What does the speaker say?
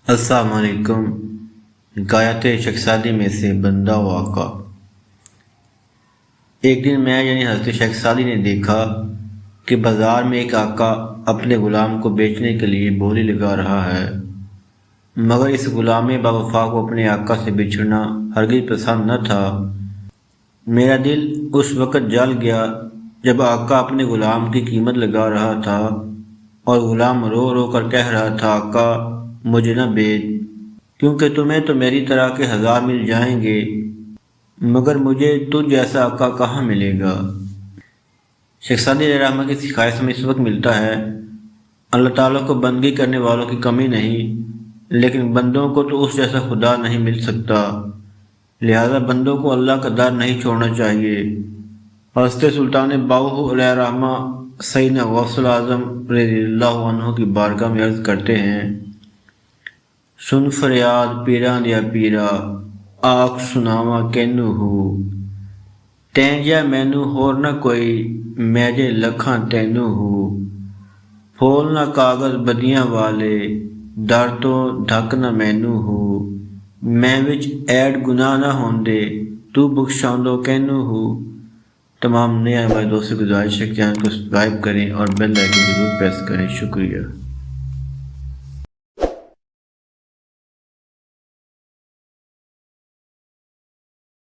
السلام علیکم۔ حکایت شیخ میں سے بندہ و آقا۔ ایک دن میں حضرت شیخ نے دیکھا کہ بازار میں ایک آقا اپنے غلام کو بیچنے کے لیے بولی لگا رہا ہے، مگر اس غلام باوفا کو اپنے آقا سے بچھڑنا ہرگز پسند نہ تھا۔ میرا دل اس وقت جل گیا جب آقا اپنے غلام کی قیمت لگا رہا تھا اور غلام رو رو کر کہہ رہا تھا، آقا مجھے نہ بیچ، کیونکہ تمہیں تو میری طرح کے 1000 مل جائیں گے، مگر مجھے تجھ جیسا آقا کہاں ملے گا۔ شیخ علیہ رحمہ کی سکھائش میں اس وقت ملتا ہے، اللہ تعالیٰ کو بندگی کرنے والوں کی کمی نہیں، لیکن بندوں کو تو اس جیسا خدا نہیں مل سکتا، لہذا بندوں کو اللہ کا در نہیں چھوڑنا چاہیے۔ حضرت سلطان باہو علیہ رحمہ سیدنا غوث العظم رضی اللہ عنہ کی بارگاہ میں عرض کرتے ہیں، سن فریاد پیراں دیا پیرا، آکھ سناواں کینوں ہو، تیں جا مینوں ہور نہ کوئی، میں جے لکھاں تینوں ہو، پھول نہ کاغذ بدیاں والے، در تو ڈھک نہ مینوں ہو، میں وچ ایڈ گناہ نہ ہوندے، تو بخشاندو کینوں ہو۔ تمام نئے ہمارے دوستوں کی گزارش ہے کہ چینل کو سبسکرائب کریں اور بیل آئیکن کو ضرور پریس کریں۔ شکریہ۔